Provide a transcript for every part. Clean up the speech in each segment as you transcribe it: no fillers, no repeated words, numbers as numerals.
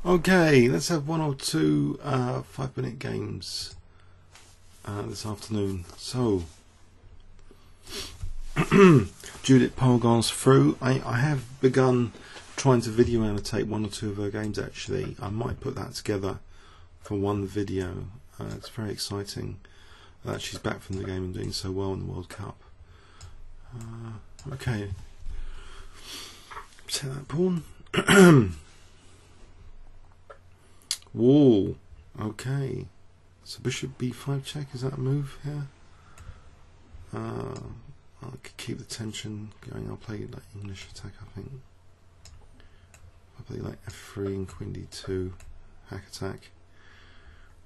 Okay, let's have one or two 5-minute games this afternoon. So, Judith Polgar's through. I have begun trying to video annotate one or two of her games actually. I might put that together for one video. It's very exciting that she's back from the game and doing so well in the World Cup. Okay, take that pawn. Wall. Okay, so bishop b5 check, is that a move here? I'll keep the tension going. I'll play like English attack, I think. I'll play like f3 and queen d2 hack attack.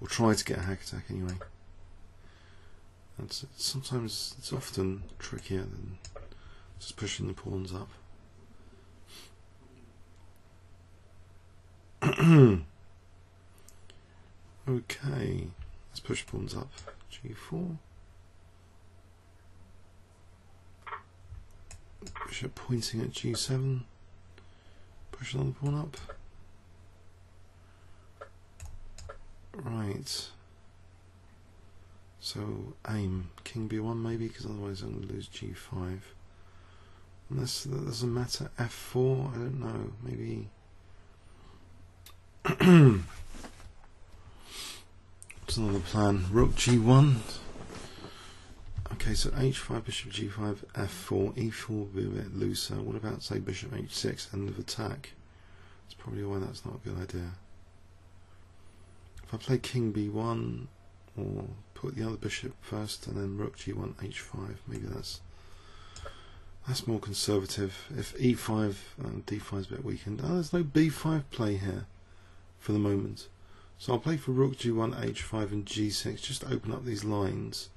We'll try to get a hack attack anyway. Sometimes it's often trickier than just pushing the pawns up. Okay, let's push pawns up. G4. Bishop pointing at G7. Push another pawn up. Right. So aim king b1 maybe, because otherwise I'm going to lose g5. Unless that doesn't matter. f4. I don't know. Maybe. What's another plan? Rook g1. Okay, so h5, bishop g5, f4, e4 will be a bit looser. What about, say, bishop h6, end of attack? That's probably why that's not a good idea. If I play king b1, or put the other bishop first, and then rook g1, h5, maybe that's more conservative. If e5 and d5 is a bit weakened. Oh, there's no b5 play here for the moment. So I'll play for rook g1, h5, and g6, just to open up these lines.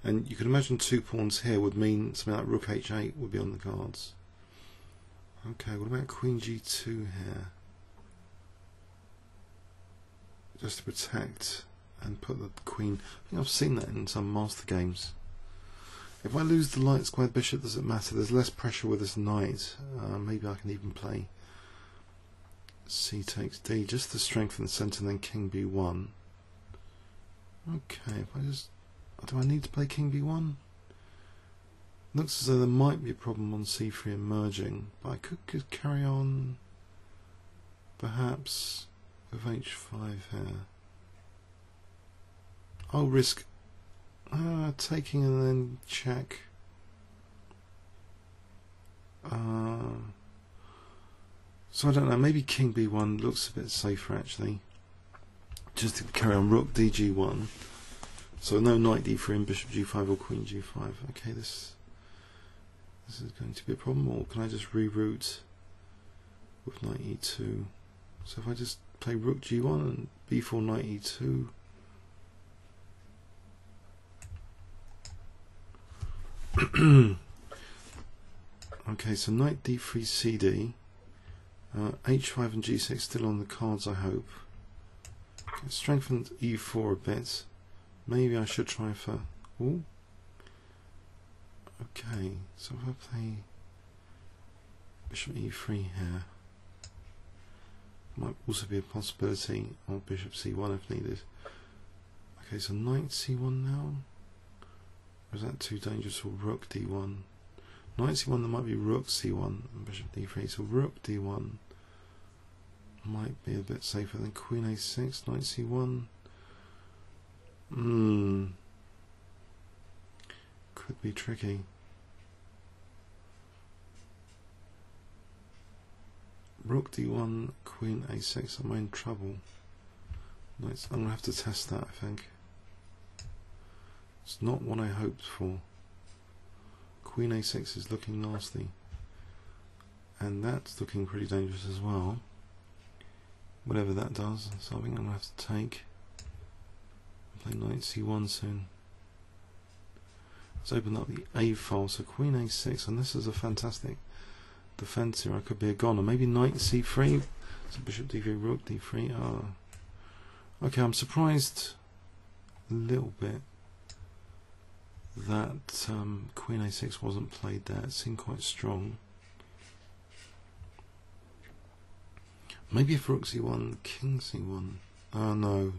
And you can imagine two pawns here would mean something like rook h8 would be on the cards. Okay, what about queen g2 here? Just to protect and put the queen. I think I've seen that in some master games. If I lose the light squared bishop, does it matter? There's less pressure with this knight. Maybe I can even play c takes d, just to strengthen the centre, and then king b1. Okay, if I just... Do I need to play king b1? Looks as though there might be a problem on c3 emerging, but I could carry on perhaps with h5 here. I'll risk taking and then check. So I don't know, maybe king b1 looks a bit safer actually. Just to carry on rook dg1. So no knight d3 and bishop g5 or queen g5. Okay, this is going to be a problem. Or can I just reroute with knight e2? So if I just play rook g1 and b4 knight e2. Okay, so knight d3 cd. h5 and g6 still on the cards, I hope. Okay, strengthened e4 a bit. Maybe I should try for... Ooh. Okay, so if I play bishop e3 here, might also be a possibility of bishop c1 if needed. Okay, so knight c1 now. Or is that too dangerous for rook d1? Knight c1, there might be rook c1 and bishop d3, so rook d1 might be a bit safer than queen a6, knight c1. Could be tricky. Rook d1, queen a6, am I in trouble? I'm going to have to test that, I think. It's not what I hoped for. Queen a6 is looking nasty. And that's looking pretty dangerous as well. Whatever that does, so I think I'm going to have to take. Play knight c1 soon. Let's open up the a file. So queen a6, and this is a fantastic defense here. I could be a goner. Maybe knight c3. So bishop d3, rook d3. Okay, I'm surprised a little bit that queen a6 wasn't played there. It seemed quite strong. Maybe if rook c1, king c1. No.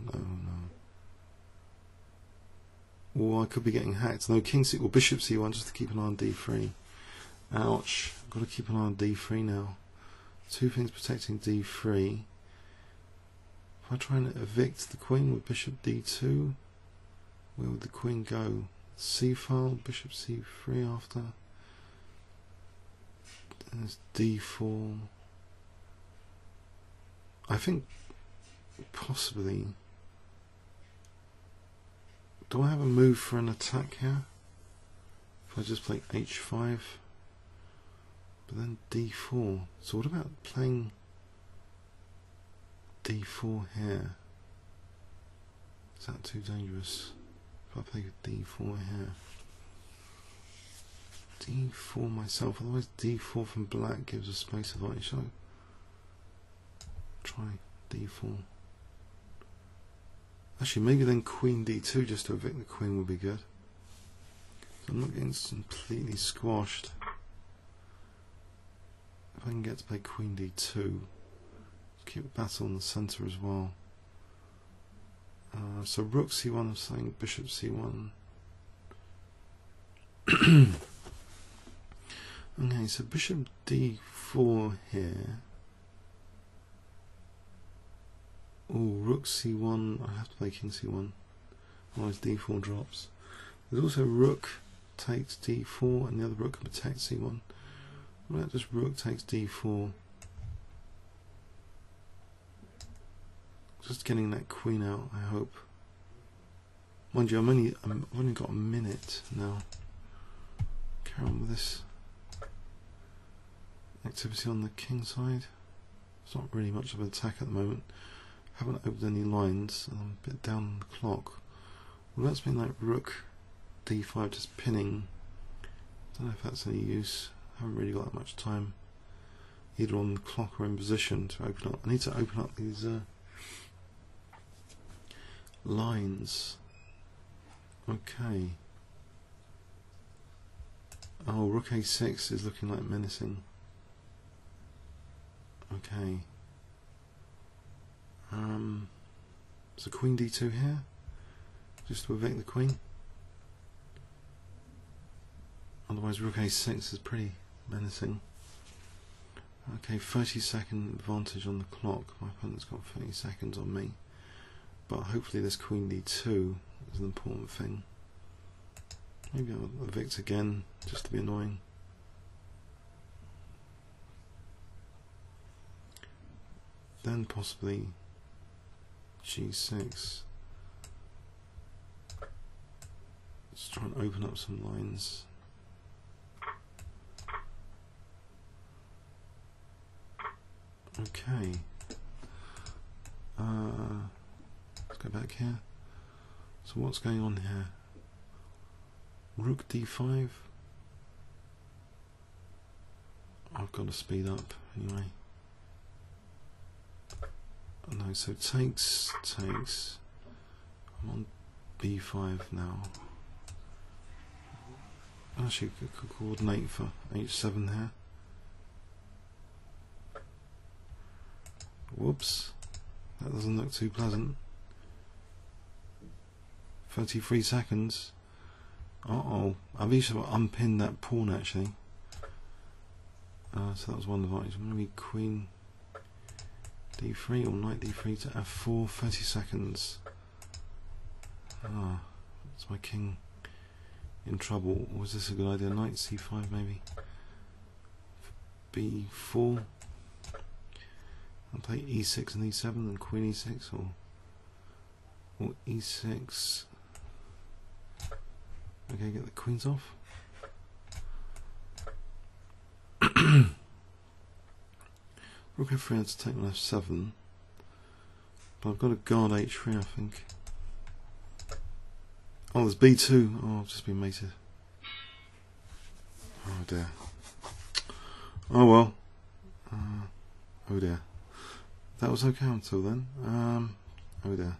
Or I could be getting hacked. No, king c or bishop c1 just to keep an eye on d3. Ouch. Got to keep an eye on d3 now. Two things protecting d3. If I try and evict the queen with bishop d2, where would the queen go? C file, bishop c3 after. There's d4. I think possibly. Do I have a move for an attack here? If I just play h5, but then d4. So what about playing d4 here? Is that too dangerous? If I play d4 here, d4 myself. Otherwise, d4 from black gives a space advantage. So try d4. Actually, maybe then queen d2 just to evict the queen would be good. So I'm not getting completely squashed. If I can get to play queen d2, keep battle in the centre as well. So rook c1, I'm saying bishop c1. Okay, so bishop d4 here. Oh, rook c1, I have to play king c1, otherwise d4 drops. There's also rook takes d4, and the other rook can protect c1. What about just rook takes d4? Just getting that queen out, I hope. Mind you, I've only got a minute now. Carry on with this activity on the king side. It's not really much of an attack at the moment. Haven't opened any lines, and I'm a bit down on the clock. Well, that's been like rook d5 just pinning. Don't know if that's any use. Haven't really got that much time either on the clock or in position to open up. I need to open up these lines. Okay. Oh, rook a6 is looking like menacing. Okay. So queen d2 here, just to evict the queen. Otherwise rook a6 is pretty menacing. Okay, 30-second advantage on the clock. My opponent's got 30 seconds on me. But hopefully this queen d2 is an important thing. Maybe I'll evict again, just to be annoying. Then possibly g6. Let's try and open up some lines. Okay. Let's go back here. So what's going on here? Rook d5. I've got to speed up anyway. No, so takes. I'm on b5 now. Actually, I could coordinate for h7 here. Whoops, that doesn't look too pleasant. 33 seconds. Uh-oh, I've actually unpinned that pawn actually. So that was one advantage. I'm going to be queen d3 or knight d3 to f4, 30 seconds. That's my king in trouble. Was this a good idea? Knight c5 maybe? b4. I'll play e6 and e7 and queen e6 or e6. Okay, get the queens off. Rook f3 has to take on f7, but I've got to guard h3 I think. Oh, there's b2. Oh, I've just been mated. Oh dear. Oh well. Oh dear. That was okay until then. Oh dear.